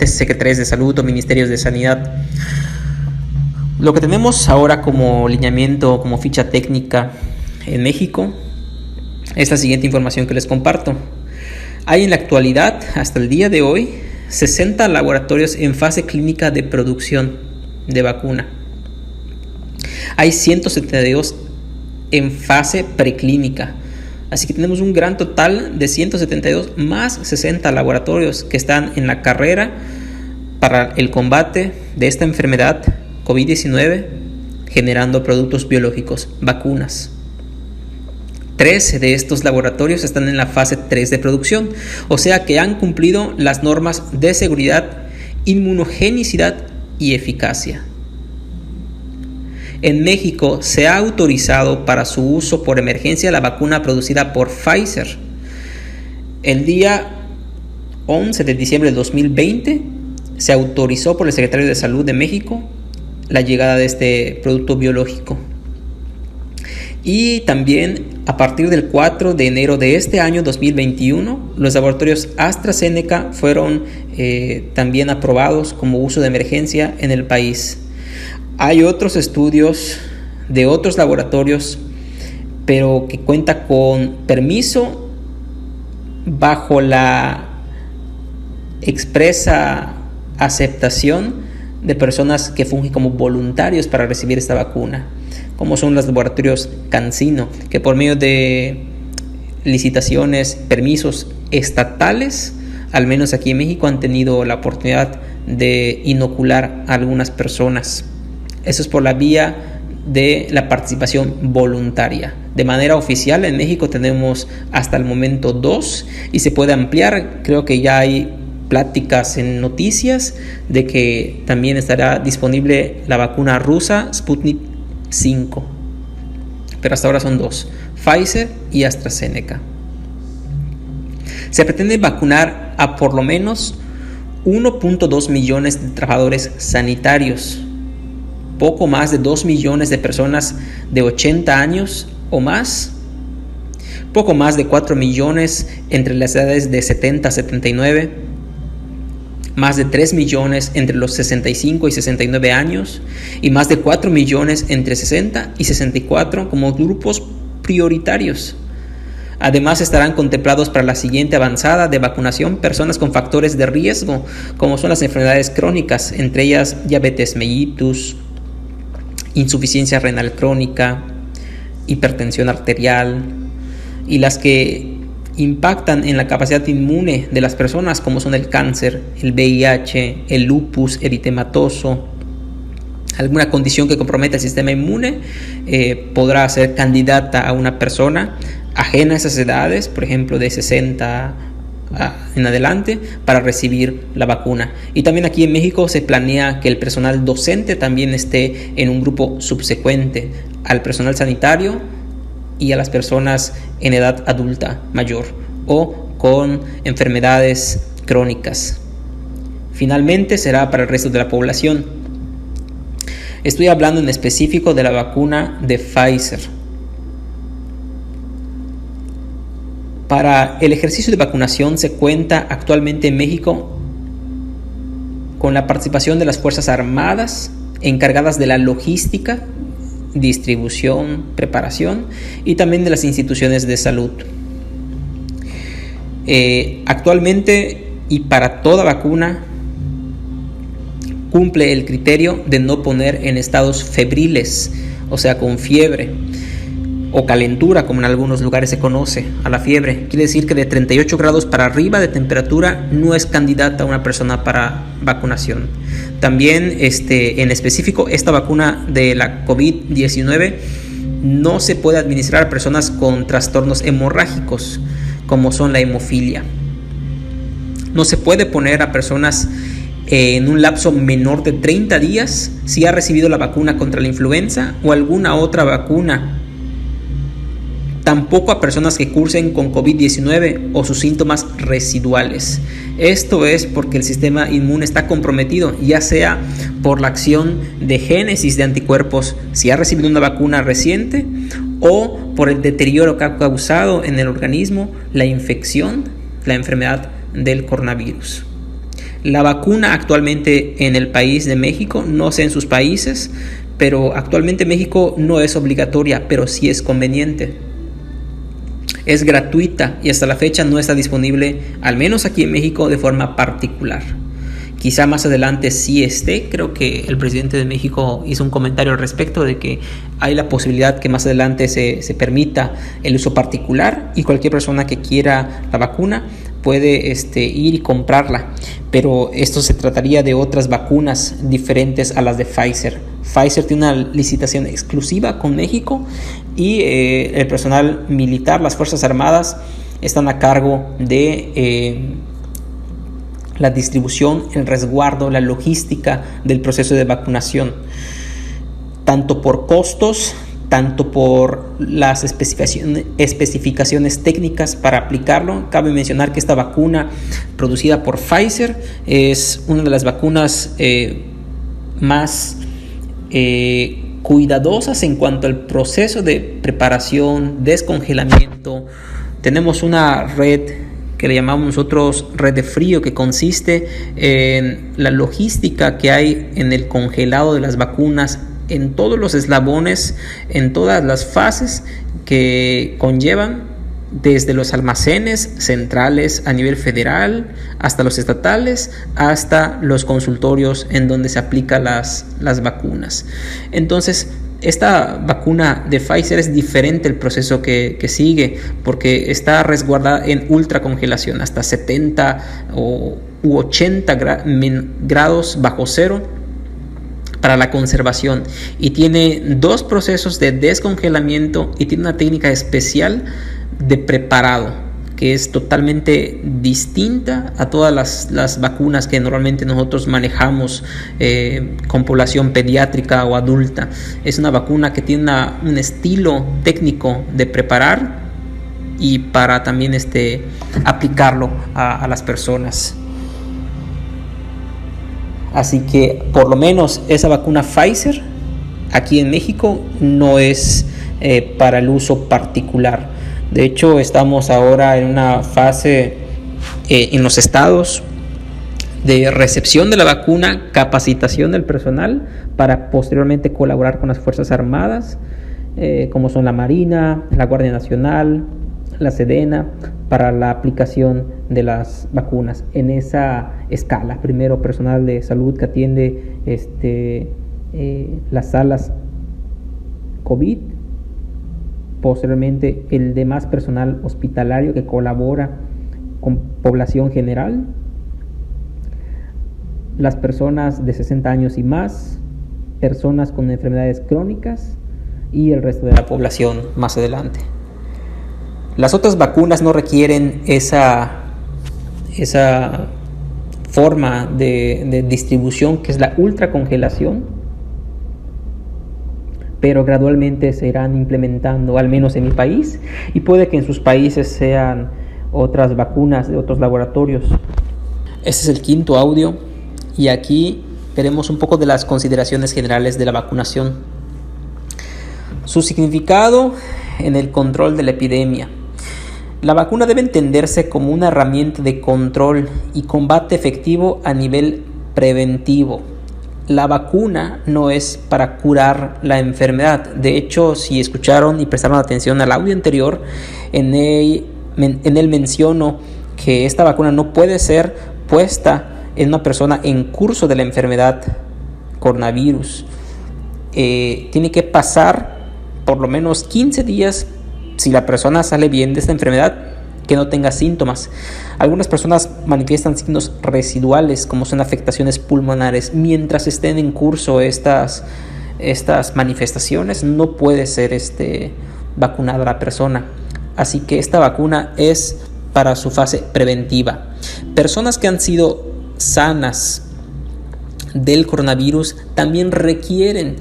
secretarías de salud o ministerios de sanidad. Lo que tenemos ahora como lineamiento, como ficha técnica en México, es la siguiente información que les comparto. Hay en la actualidad, hasta el día de hoy, 60 laboratorios en fase clínica de producción de vacuna. Hay 172 en fase preclínica. Así que tenemos un gran total de 172 más 60 laboratorios que están en la carrera para el combate de esta enfermedad COVID-19, generando productos biológicos, vacunas. 13 de estos laboratorios están en la fase 3 de producción, o sea que han cumplido las normas de seguridad, inmunogenicidad y eficacia. En México se ha autorizado para su uso por emergencia la vacuna producida por Pfizer. El día 11 de diciembre de 2020 se autorizó por el Secretario de Salud de México la llegada de este producto biológico. Y también a partir del 4 de enero de este año 2021, los laboratorios AstraZeneca fueron también aprobados como uso de emergencia en el país. Hay otros estudios de otros laboratorios, pero que cuenta con permiso bajo la expresa aceptación de personas que fungen como voluntarios para recibir esta vacuna, como son los laboratorios CanSino, que por medio de licitaciones, permisos estatales, al menos aquí en México, han tenido la oportunidad de inocular a algunas personas. Eso es por la vía de la participación voluntaria. De manera oficial en México tenemos hasta el momento 2 y se puede ampliar. Creo que ya hay pláticas en noticias de que también estará disponible la vacuna rusa Sputnik 5. Pero hasta ahora son 2, Pfizer y AstraZeneca. Se pretende vacunar a por lo menos 1.2 millones de trabajadores sanitarios, poco más de 2 millones de personas de 80 años o más, poco más de 4 millones entre las edades de 70 a 79, más de 3 millones entre los 65 y 69 años y más de 4 millones entre 60 y 64 como grupos prioritarios. Además, estarán contemplados para la siguiente avanzada de vacunación personas con factores de riesgo, como son las enfermedades crónicas, entre ellas diabetes mellitus, insuficiencia renal crónica, hipertensión arterial, y las que impactan en la capacidad inmune de las personas, como son el cáncer, el VIH, el lupus eritematoso. Alguna condición que comprometa el sistema inmune podrá ser candidata a una persona ajena a esas edades, por ejemplo de 60 en adelante, para recibir la vacuna. Y también aquí en México se planea que el personal docente también esté en un grupo subsecuente al personal sanitario y a las personas en edad adulta mayor o con enfermedades crónicas. Finalmente será para el resto de la población. Estoy hablando en específico de la vacuna de Pfizer. Para el ejercicio de vacunación se cuenta actualmente en México con la participación de las Fuerzas Armadas encargadas de la logística, distribución, preparación y también de las instituciones de salud. Actualmente y para toda vacuna cumple el criterio de no poner en estados febriles, o sea, con fiebre o calentura, como en algunos lugares se conoce a la fiebre. Quiere decir que de 38 grados para arriba de temperatura no es candidata a una persona para vacunación. También en específico esta vacuna de la COVID-19 no se puede administrar a personas con trastornos hemorrágicos como son la hemofilia. No se puede poner a personas en un lapso menor de 30 días si ha recibido la vacuna contra la influenza o alguna otra vacuna. Tampoco a personas que cursen con COVID-19 o sus síntomas residuales. Esto es porque el sistema inmune está comprometido, ya sea por la acción de génesis de anticuerpos si ha recibido una vacuna reciente o por el deterioro que ha causado en el organismo la infección, la enfermedad del coronavirus. La vacuna actualmente en el país de México, no sé en sus países, pero actualmente México no es obligatoria, pero sí es conveniente. Es gratuita y hasta la fecha no está disponible, al menos aquí en México, de forma particular. Quizá más adelante sí esté. Creo que el presidente de México hizo un comentario al respecto de que hay la posibilidad que más adelante se permita el uso particular y cualquier persona que quiera la vacuna puede ir y comprarla. Pero esto se trataría de otras vacunas diferentes a las de Pfizer. Pfizer tiene una licitación exclusiva con México y el personal militar, las Fuerzas Armadas, están a cargo de la distribución, el resguardo, la logística del proceso de vacunación, tanto por costos, tanto por las especificaciones técnicas para aplicarlo. Cabe mencionar que esta vacuna producida por Pfizer es una de las vacunas más cuidadosas en cuanto al proceso de preparación, descongelamiento. Tenemos una red que le llamamos nosotros red de frío, que consiste en la logística que hay en el congelado de las vacunas, en todos los eslabones, en todas las fases que conllevan, desde los almacenes centrales a nivel federal hasta los estatales, hasta los consultorios en donde se aplican las vacunas. Entonces, esta vacuna de Pfizer es diferente el proceso que sigue, porque está resguardada en ultracongelación hasta 70 u 80 grados bajo cero para la conservación, y tiene dos procesos de descongelamiento y tiene una técnica especial de preparado que es totalmente distinta a todas las vacunas que normalmente nosotros manejamos con población pediátrica o adulta. Es una vacuna que tiene un estilo técnico de preparar y para también aplicarlo a las personas. Así que por lo menos esa vacuna Pfizer aquí en México no es para el uso particular. De hecho, estamos ahora en una fase en los estados de recepción de la vacuna, capacitación del personal para posteriormente colaborar con las Fuerzas Armadas, como son la Marina, la Guardia Nacional, la Sedena, para la aplicación de las vacunas en esa escala. Primero personal de salud que atiende las salas COVID, posteriormente el demás personal hospitalario que colabora con población general, las personas de 60 años y más, personas con enfermedades crónicas y el resto de la población más adelante. Las otras vacunas no requieren esa forma de distribución, que es la ultracongelación, pero gradualmente se irán implementando, al menos en mi país, y puede que en sus países sean otras vacunas de otros laboratorios. Este es el quinto audio y aquí veremos un poco de las consideraciones generales de la vacunación. Su significado en el control de la epidemia. La vacuna debe entenderse como una herramienta de control y combate efectivo a nivel preventivo. La vacuna no es para curar la enfermedad. De hecho, si escucharon y prestaron atención al audio anterior, en él menciono que esta vacuna no puede ser puesta en una persona en curso de la enfermedad coronavirus. Tiene que pasar por lo menos 15 días si la persona sale bien de esta enfermedad, que no tenga síntomas. Algunas personas manifiestan signos residuales como son afectaciones pulmonares. Mientras estén en curso estas manifestaciones, no puede ser vacunada la persona. Así que esta vacuna es para su fase preventiva. Personas que han sido sanas del coronavirus también requieren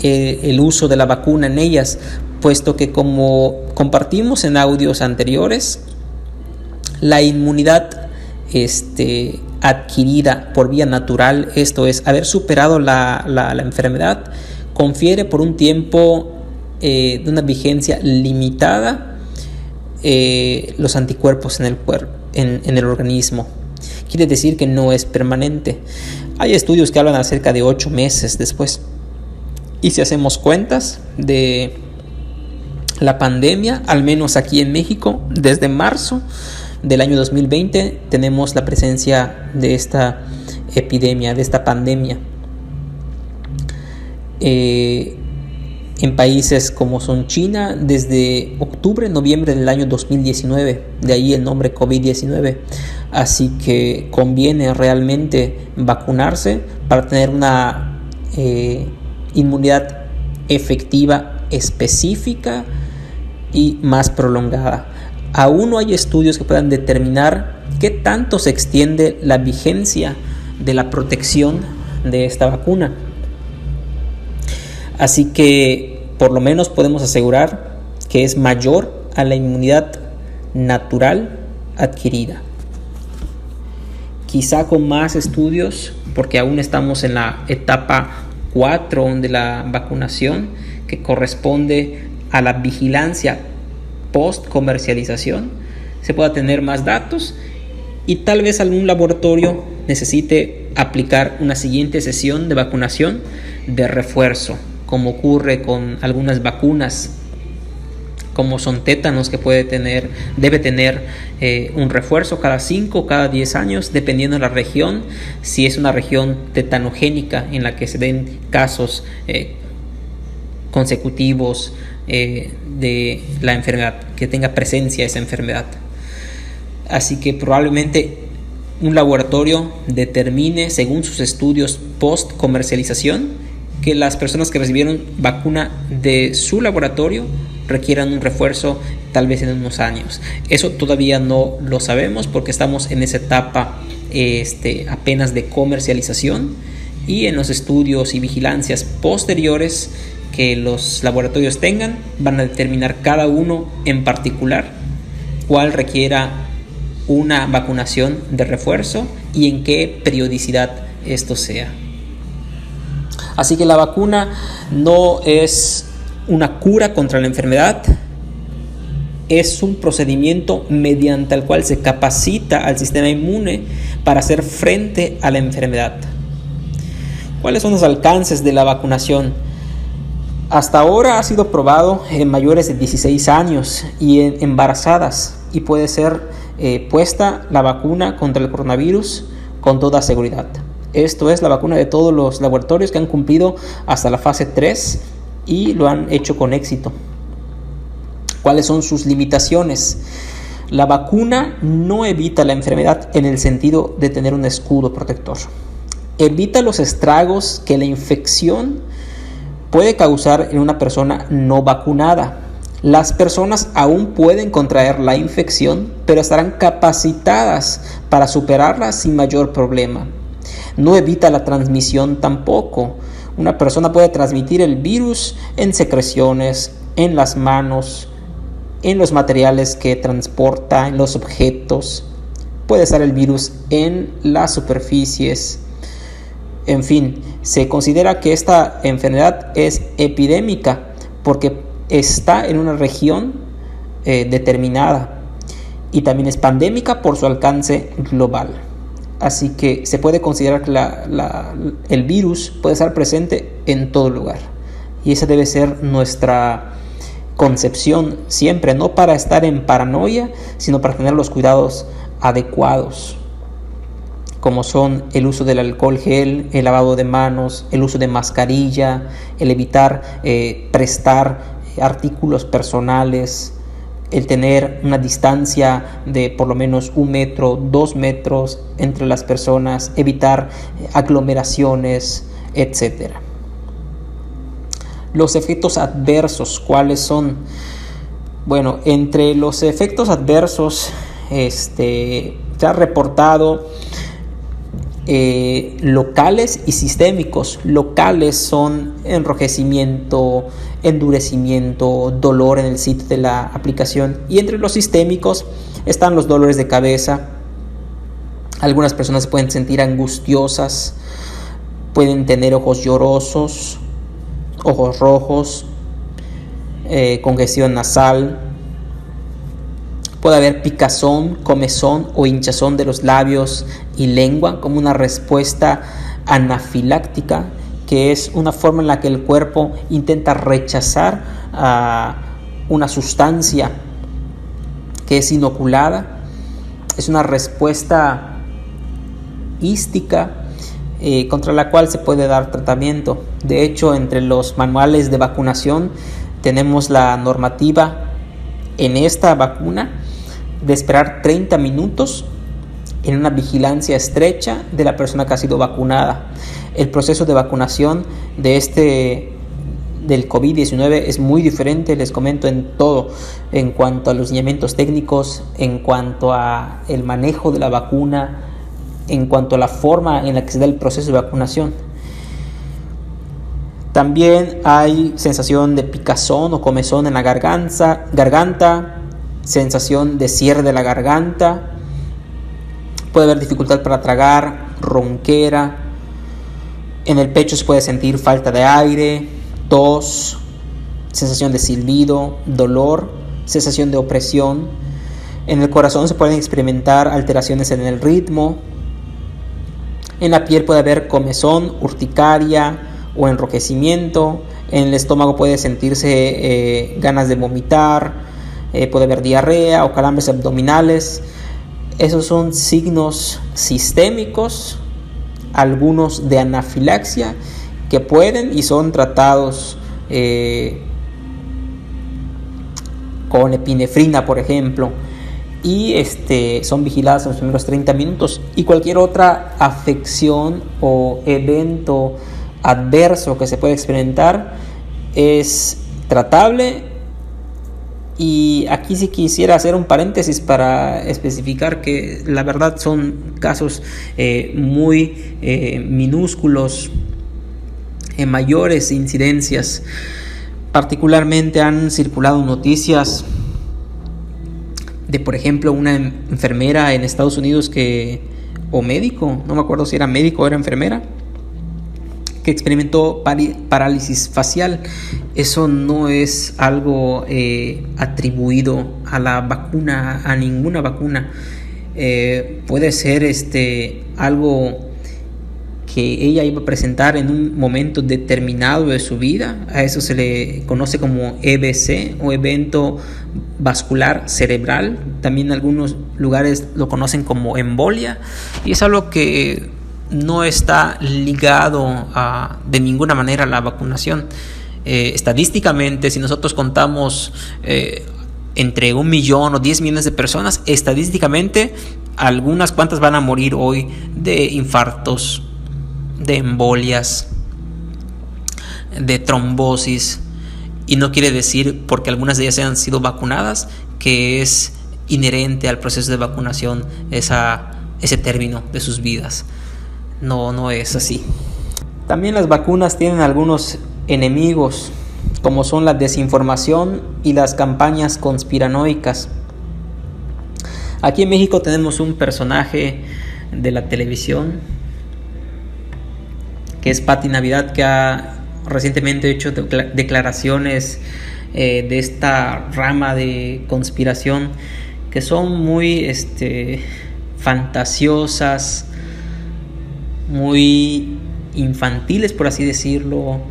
el uso de la vacuna en ellas, puesto que, como compartimos en audios anteriores, la inmunidad adquirida por vía natural, esto es, haber superado la enfermedad, confiere por un tiempo de una vigencia limitada los anticuerpos en el organismo. Quiere decir que no es permanente. Hay estudios que hablan acerca de 8 meses después. Y si hacemos cuentas de la pandemia, al menos aquí en México, desde marzo del año 2020 tenemos la presencia de esta epidemia, de esta pandemia. En países como son China, desde octubre, noviembre del año 2019, de ahí el nombre COVID-19. Así que conviene realmente vacunarse para tener una inmunidad efectiva, específica y más prolongada. Aún no hay estudios que puedan determinar qué tanto se extiende la vigencia de la protección de esta vacuna. Así que por lo menos podemos asegurar que es mayor a la inmunidad natural adquirida. Quizá con más estudios, porque aún estamos en la etapa 4 de la vacunación, que corresponde a la vigilancia post comercialización, se pueda tener más datos y tal vez algún laboratorio necesite aplicar una siguiente sesión de vacunación de refuerzo, como ocurre con algunas vacunas como son tétanos, que debe tener un refuerzo cada 5 o cada 10 años, dependiendo de la región. Si es una región tetanogénica en la que se den casos consecutivos de la enfermedad, que tenga presencia esa enfermedad. Así que probablemente un laboratorio determine, según sus estudios post comercialización, que las personas que recibieron vacuna de su laboratorio requieran un refuerzo tal vez en unos años. Eso todavía no lo sabemos porque estamos en esa etapa apenas de comercialización, y en los estudios y vigilancias posteriores que los laboratorios tengan van a determinar cada uno en particular cuál requiera una vacunación de refuerzo y en qué periodicidad esto sea. Así que la vacuna no es una cura contra la enfermedad, es un procedimiento mediante el cual se capacita al sistema inmune para hacer frente a la enfermedad. ¿Cuáles son los alcances de la vacunación? Hasta ahora ha sido probado en mayores de 16 años y en embarazadas, y puede ser puesta la vacuna contra el coronavirus con toda seguridad. Esto es la vacuna de todos los laboratorios que han cumplido hasta la fase 3 y lo han hecho con éxito. ¿Cuáles son sus limitaciones? La vacuna no evita la enfermedad en el sentido de tener un escudo protector. Evita los estragos que la infección puede causar en una persona no vacunada. Las personas aún pueden contraer la infección, pero estarán capacitadas para superarla sin mayor problema. No evita la transmisión tampoco. Una persona puede transmitir el virus en secreciones, en las manos, en los materiales que transporta, en los objetos. Puede estar el virus en las superficies. En fin, se considera que esta enfermedad es epidémica porque está en una región determinada, y también es pandémica por su alcance global. Así que se puede considerar que el virus puede estar presente en todo lugar, y esa debe ser nuestra concepción siempre, no para estar en paranoia, sino para tener los cuidados adecuados, como son el uso del alcohol gel, el lavado de manos, el uso de mascarilla, el evitar prestar artículos personales, el tener una distancia de por lo menos 1 metro, 2 metros entre las personas, evitar aglomeraciones, etc. Los efectos adversos, ¿cuáles son? Bueno, entre los efectos adversos se ha reportado locales y sistémicos. Locales son enrojecimiento, endurecimiento, dolor en el sitio de la aplicación, y entre los sistémicos están los dolores de cabeza. Algunas personas se pueden sentir angustiosas, pueden tener ojos llorosos, ojos rojos, congestión nasal. Puede haber picazón, comezón o hinchazón de los labios y lengua como una respuesta anafiláctica, que es una forma en la que el cuerpo intenta rechazar una sustancia que es inoculada. Es una respuesta hística contra la cual se puede dar tratamiento. De hecho, entre los manuales de vacunación tenemos la normativa en esta vacuna de esperar 30 minutos en una vigilancia estrecha de la persona que ha sido vacunada. El proceso de vacunación del COVID-19 es muy diferente, les comento, en todo, en cuanto a los lineamientos técnicos, en cuanto a el manejo de la vacuna, en cuanto a la forma en la que se da el proceso de vacunación. También hay sensación de picazón o comezón en la garganta, sensación de cierre de la garganta, puede haber dificultad para tragar, ronquera, en el pecho se puede sentir falta de aire, tos, sensación de silbido, dolor, sensación de opresión. En el corazón se pueden experimentar alteraciones en el ritmo. En la piel puede haber comezón, urticaria o enrojecimiento. En el estómago puede sentirse ganas de vomitar. Puede haber diarrea o calambres abdominales. Esos son signos sistémicos, algunos de anafilaxia, que pueden y son tratados con epinefrina, por ejemplo, y son vigiladas en los primeros 30 minutos. Y cualquier otra afección o evento adverso que se puede experimentar es tratable. Y aquí sí quisiera hacer un paréntesis para especificar que la verdad son casos muy minúsculos, mayores incidencias. Particularmente han circulado noticias de, por ejemplo, una enfermera en Estados Unidos o médico, no me acuerdo si era médico o era enfermera, que experimentó parálisis facial. Eso no es algo atribuido a la vacuna, a ninguna vacuna. Puede ser algo que ella iba a presentar en un momento determinado de su vida. A eso se le conoce como EBC, o evento vascular cerebral. También en algunos lugares lo conocen como embolia, y es algo que no está ligado de ninguna manera a la vacunación. Estadísticamente, si nosotros contamos entre 1 millón o 10 millones de personas, estadísticamente algunas cuantas van a morir hoy de infartos, de embolias, de trombosis, y no quiere decir porque algunas de ellas hayan sido vacunadas que es inherente al proceso de vacunación ese término de sus vidas. No es así. También las vacunas tienen algunos enemigos, como son la desinformación y las campañas conspiranoicas. Aquí en México tenemos un personaje de la televisión que es Pati Navidad, que ha recientemente hecho declaraciones de esta rama de conspiración que son muy fantasiosas, muy infantiles, por así decirlo,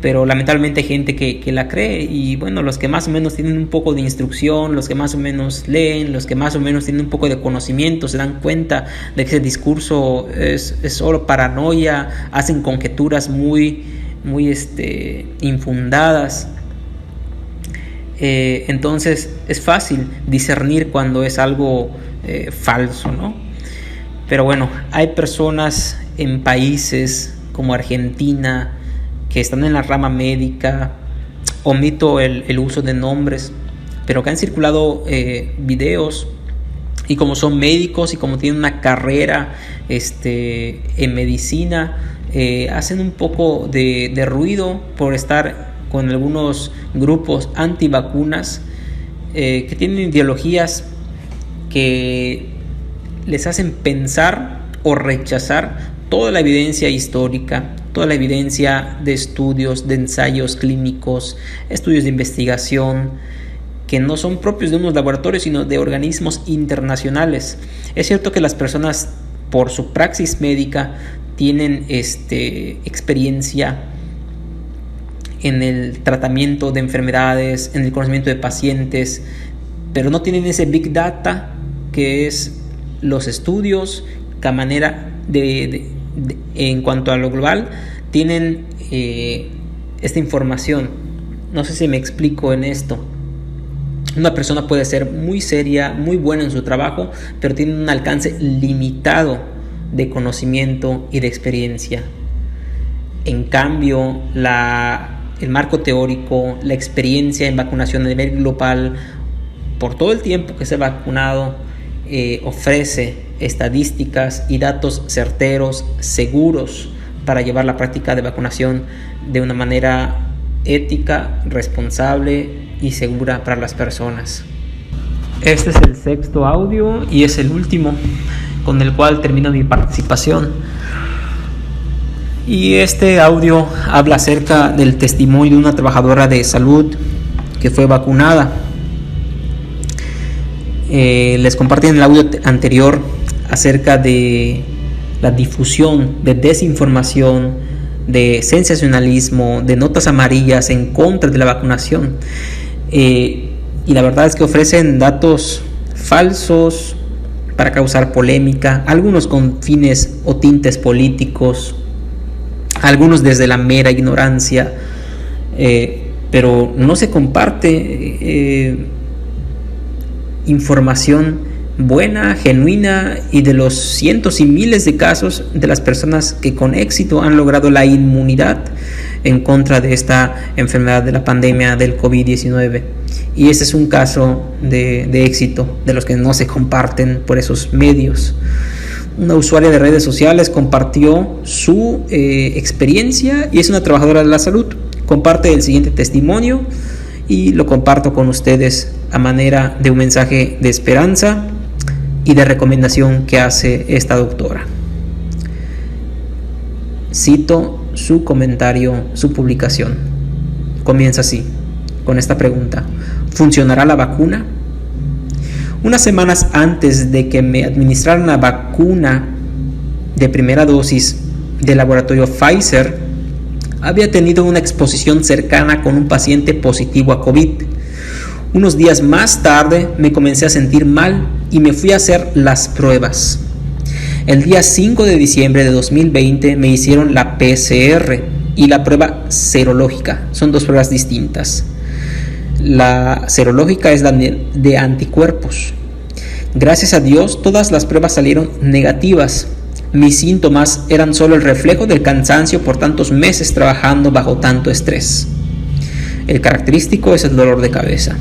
pero lamentablemente hay gente que la cree. Y bueno, los que más o menos tienen un poco de instrucción, los que más o menos leen, los que más o menos tienen un poco de conocimiento, se dan cuenta de que ese discurso es solo paranoia, hacen conjeturas muy infundadas. Entonces es fácil discernir cuando es algo falso, ¿no? Pero bueno, hay personas en países como Argentina que están en la rama médica, omito el uso de nombres, pero que han circulado videos, y como son médicos y como tienen una carrera en medicina, hacen un poco de ruido por estar con algunos grupos antivacunas que tienen ideologías que les hacen pensar o rechazar toda la evidencia histórica, toda la evidencia de estudios, de ensayos clínicos, estudios de investigación que no son propios de unos laboratorios, sino de organismos internacionales. Es cierto que las personas, por su praxis médica, tienen experiencia en el tratamiento de enfermedades, en el conocimiento de pacientes, pero no tienen ese big data que es los estudios, que a manera en cuanto a lo global tienen esta información. No sé si me explico en esto. Una persona puede ser muy seria, muy buena en su trabajo, pero tiene un alcance limitado de conocimiento y de experiencia. En cambio, el marco teórico, la experiencia en vacunación a nivel global, por todo el tiempo que se ha vacunado, ofrece estadísticas y datos certeros, seguros, para llevar la práctica de vacunación de una manera ética, responsable y segura para las personas. Este es el 6º audio y es el último con el cual termino mi participación. Y este audio habla acerca del testimonio de una trabajadora de salud que fue vacunada. Les compartí en el audio anterior acerca de la difusión de desinformación, de sensacionalismo, de notas amarillas en contra de la vacunación. Y la verdad es que ofrecen datos falsos para causar polémica, algunos con fines o tintes políticos, algunos desde la mera ignorancia, pero no se comparte información buena, genuina, y de los cientos y miles de casos de las personas que con éxito han logrado la inmunidad en contra de esta enfermedad de la pandemia del COVID-19. Y este es un caso de éxito de los que no se comparten por esos medios. Una usuaria de redes sociales compartió su experiencia, y es una trabajadora de la salud. comparte el siguiente testimonio y lo comparto con ustedes a manera de un mensaje de esperanza y de recomendación que hace esta doctora. Cito su comentario, su publicación. Comienza así, con esta pregunta: ¿funcionará la vacuna? Unas semanas antes de que me administraran la vacuna de primera dosis del laboratorio Pfizer, había tenido una exposición cercana con un paciente positivo a COVID. Unos días más tarde me comencé a sentir mal y me fui a hacer las pruebas. El día 5 de diciembre de 2020 me hicieron la PCR y la prueba serológica. Son dos pruebas distintas. La serológica es la de anticuerpos. Gracias a Dios, todas las pruebas salieron negativas. Mis síntomas eran solo el reflejo del cansancio por tantos meses trabajando bajo tanto estrés. El característico es el dolor de cabeza.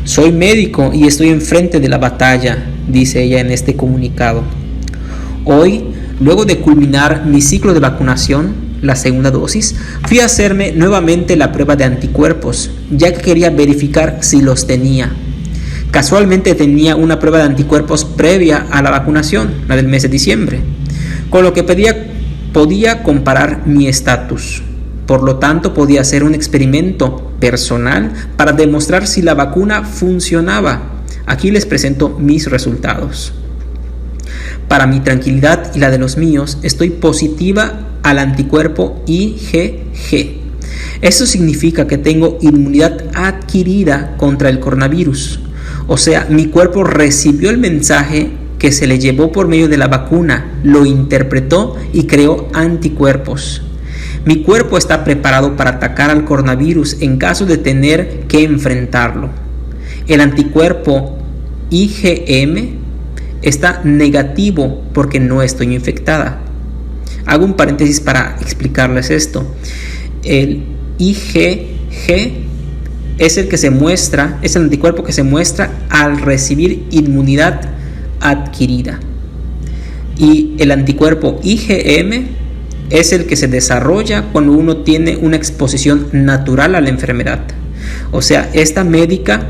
Soy médico y estoy enfrente de la batalla, dice ella en este comunicado. Hoy, luego de culminar mi ciclo de vacunación, la segunda dosis, fui a hacerme nuevamente la prueba de anticuerpos, ya que quería verificar si los tenía. Casualmente tenía una prueba de anticuerpos previa a la vacunación, la del mes de diciembre, con lo que podía comparar mi estatus. Por lo tanto, podía hacer un experimento personal para demostrar si la vacuna funcionaba. Aquí les presento mis resultados. Para mi tranquilidad y la de los míos, estoy positiva al anticuerpo IgG. Eso significa que tengo inmunidad adquirida contra el coronavirus. O sea, mi cuerpo recibió el mensaje que se le llevó por medio de la vacuna, lo interpretó y creó anticuerpos. Mi cuerpo está preparado para atacar al coronavirus en caso de tener que enfrentarlo. El anticuerpo IgM está negativo porque no estoy infectada. Hago un paréntesis para explicarles esto. El IgG es el que se muestra, es el anticuerpo que se muestra al recibir inmunidad adquirida. Y el anticuerpo IgM es el que se desarrolla cuando uno tiene una exposición natural a la enfermedad. O sea, esta médica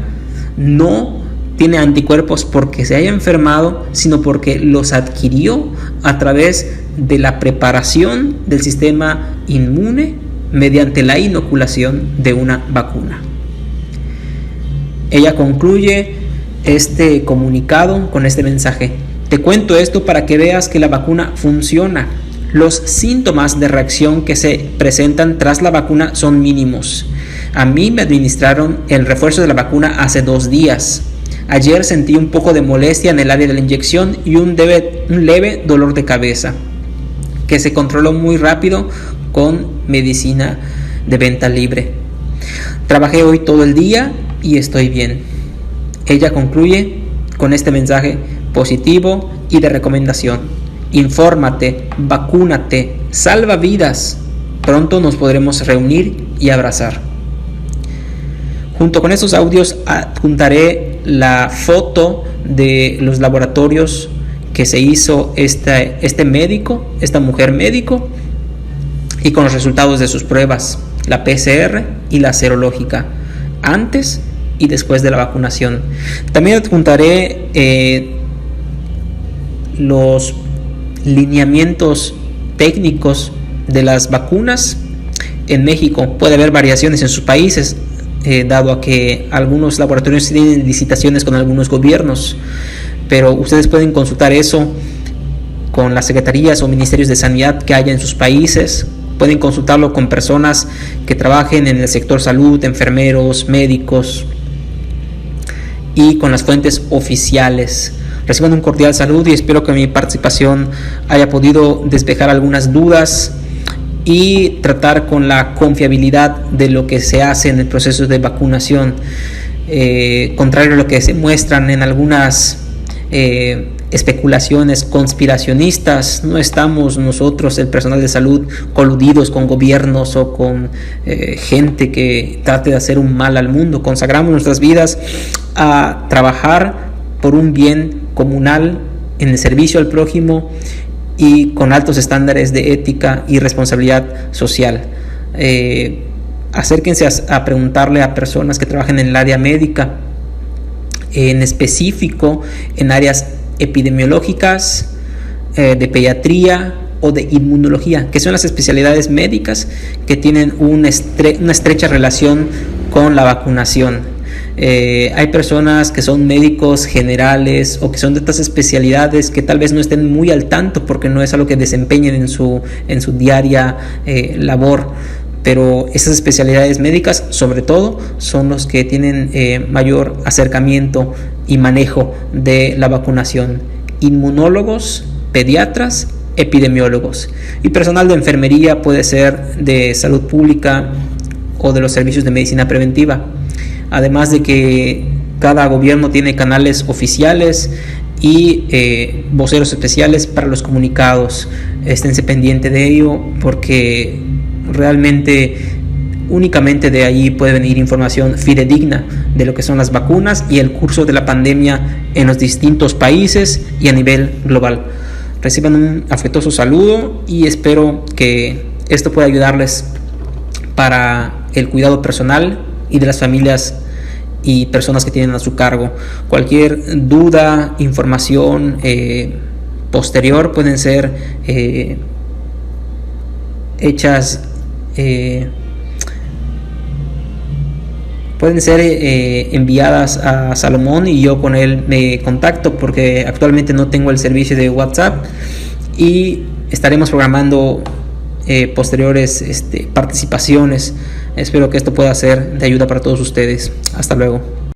no tiene anticuerpos porque se haya enfermado, sino porque los adquirió a través de la preparación del sistema inmune mediante la inoculación de una vacuna. Ella concluye este comunicado con este mensaje: te cuento esto para que veas que la vacuna funciona. Los síntomas de reacción que se presentan tras la vacuna son mínimos. A mí me administraron el refuerzo de la vacuna hace 2 días. Ayer sentí un poco de molestia en el área de la inyección y un leve dolor de cabeza, que se controló muy rápido con medicina de venta libre. Trabajé hoy todo el día y estoy bien. Ella concluye con este mensaje positivo y de recomendación: infórmate, vacúnate, salva vidas. Pronto nos podremos reunir y abrazar. Junto con estos audios adjuntaré la foto de los laboratorios que se hizo este médico, esta mujer médico, y con los resultados de sus pruebas, la PCR y la serológica, antes y después de la vacunación. También adjuntaré los lineamientos técnicos de las vacunas en México. Puede haber variaciones en sus países, dado a que algunos laboratorios tienen licitaciones con algunos gobiernos, pero ustedes pueden consultar eso con las secretarías o ministerios de sanidad que haya en sus países. Pueden consultarlo con personas que trabajen en el sector salud, enfermeros, médicos, y con las fuentes oficiales. Reciban un cordial saludo y espero que mi participación haya podido despejar algunas dudas y tratar con la confiabilidad de lo que se hace en el proceso de vacunación, contrario a lo que se muestran en algunas especulaciones conspiracionistas. No estamos nosotros, el personal de salud, coludidos con gobiernos o con gente que trate de hacer un mal al mundo. Consagramos nuestras vidas a trabajar por un bien comunal en el servicio al prójimo y con altos estándares de ética y responsabilidad social. acérquense a preguntarle a personas que trabajan en el área médica, en específico en áreas epidemiológicas, de pediatría o de inmunología, que son las especialidades médicas que tienen una estrecha relación con la vacunación. Hay personas que son médicos generales o que son de estas especialidades que tal vez no estén muy al tanto porque no es algo que desempeñen en su diaria labor, pero esas especialidades médicas sobre todo son los que tienen mayor acercamiento y manejo de la vacunación: inmunólogos, pediatras, epidemiólogos, y personal de enfermería, puede ser de salud pública o de los servicios de medicina preventiva. Además de que cada gobierno tiene canales oficiales y voceros especiales para los comunicados. Esténse pendiente de ello porque realmente únicamente de ahí puede venir información fidedigna de lo que son las vacunas y el curso de la pandemia en los distintos países y a nivel global. Reciban un afectuoso saludo y espero que esto pueda ayudarles para el cuidado personal y de las familias y personas que tienen a su cargo. Cualquier duda, información posterior pueden ser hechas, pueden ser enviadas a Salomón y yo con él me contacto, porque actualmente no tengo el servicio de WhatsApp, y estaremos programando posteriores participaciones. Espero que esto pueda ser de ayuda para todos ustedes. Hasta luego.